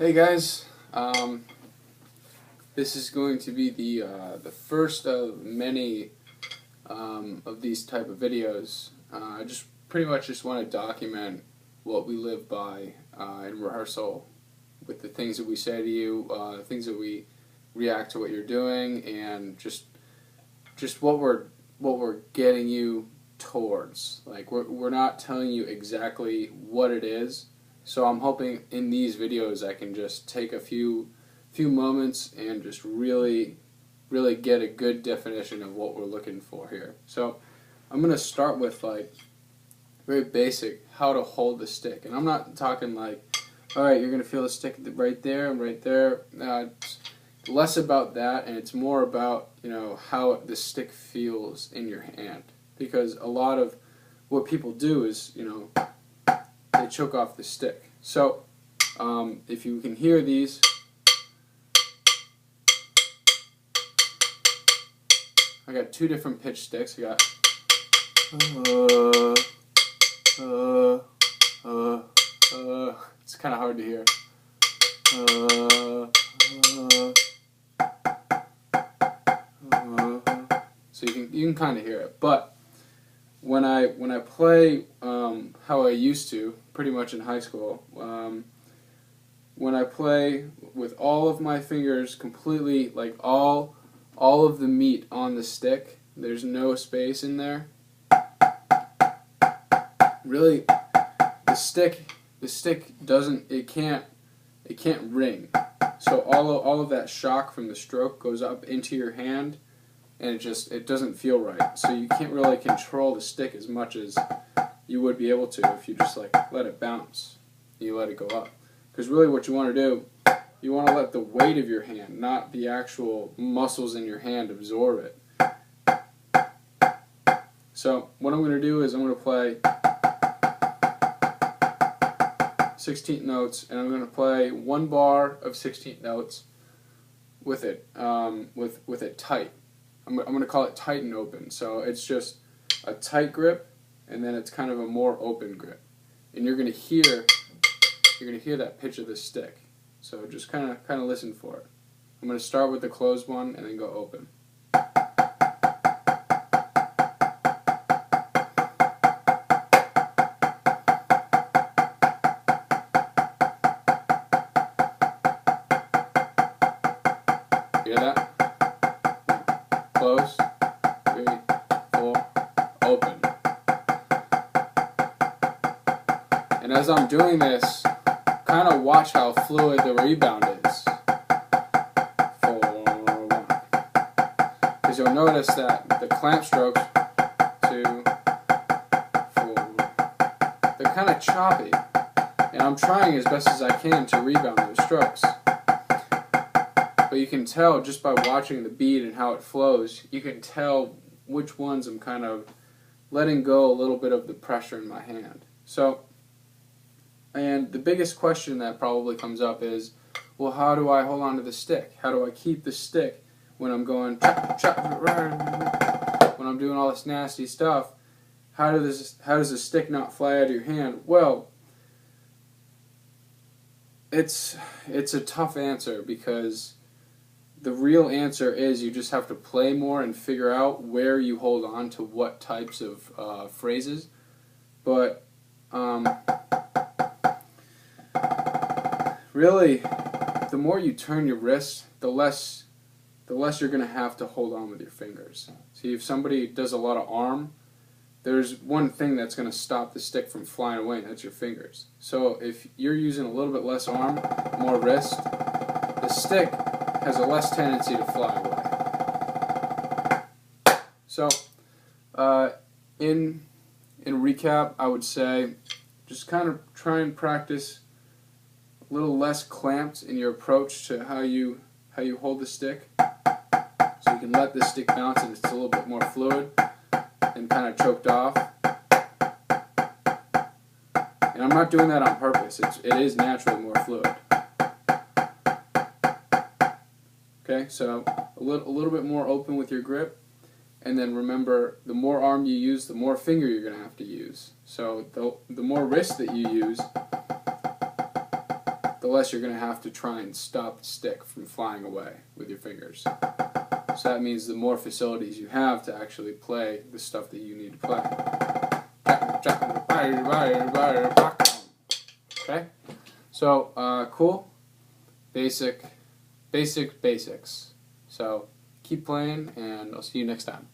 Hey guys, this is going to be the first of many of these type of videos. I just pretty much just want to document what we live by in rehearsal, with the things that we say to you, the things that we react to what you're doing, and just what we're getting you towards. Like we're not telling you exactly what it is. So I'm hoping in these videos I can just take a few moments and just really get a good definition of what we're looking for here. So I'm going to start with like very basic how to hold the stick. And I'm not talking like, alright, you're going to feel the stick right there and right there. It's less about that, and it's more about, how the stick feels in your hand. Because a lot of what people do is, they choke off the stick. So, if you can hear these, I got two different pitch sticks. I got it's kind of hard to hear. So you can kind of hear it, but when I play how I used to, pretty much in high school, when I play with all of my fingers completely, like all of the meat on the stick, there's no space in there. Really, the stick doesn't, it can't ring. So all of that shock from the stroke goes up into your hand, and it doesn't feel right. So you can't really control the stick as much as you would be able to if you just like let it bounce and you let it go up. Because really what you want to do, you want to let the weight of your hand, not the actual muscles in your hand, absorb it. So what I'm going to do is I'm going to play 16th notes, and I'm going to play one bar of 16th notes with it with it tight. I'm going to call it tight and open. So it's just a tight grip, and then it's kind of a more open grip. And you're going to hear that pitch of the stick. So just kind of listen for it. I'm going to start with the closed one and then go open. Hear that? Close, 3, 4, open. And as I'm doing this, kind of watch how fluid the rebound is. 4, 1. Because you'll notice that the clamp strokes, 2, 4, they're kind of choppy. And I'm trying as best as I can to rebound those strokes. But you can tell just by watching the beat and how it flows, you can tell which ones I'm kind of letting go a little bit of the pressure in my hand. So, and the biggest question that probably comes up is, well, how do I hold on to the stick? How do I keep the stick when I'm going chop, chop, when I'm doing all this nasty stuff? How does the stick not fly out of your hand? Well, it's a tough answer, because the real answer is you just have to play more and figure out where you hold on to what types of phrases. But really, the more you turn your wrist, the less you're going to have to hold on with your fingers. See, if somebody does a lot of arm, there's one thing that's going to stop the stick from flying away, and that's your fingers. So if you're using a little bit less arm, more wrist, the stick has a less tendency to fly away. So, in recap, I would say just kind of try and practice a little less clamped in your approach to how you hold the stick, so you can let the stick bounce and it's a little bit more fluid and kind of choked off. And I'm not doing that on purpose. It is naturally more fluid. Okay, so a little bit more open with your grip, and then remember, the more arm you use, the more finger you're going to have to use. So the more wrist that you use, the less you're going to have to try and stop the stick from flying away with your fingers. So that means the more facilities you have to actually play the stuff that you need to play. Okay? So, cool. Basics. So, keep playing, and I'll see you next time.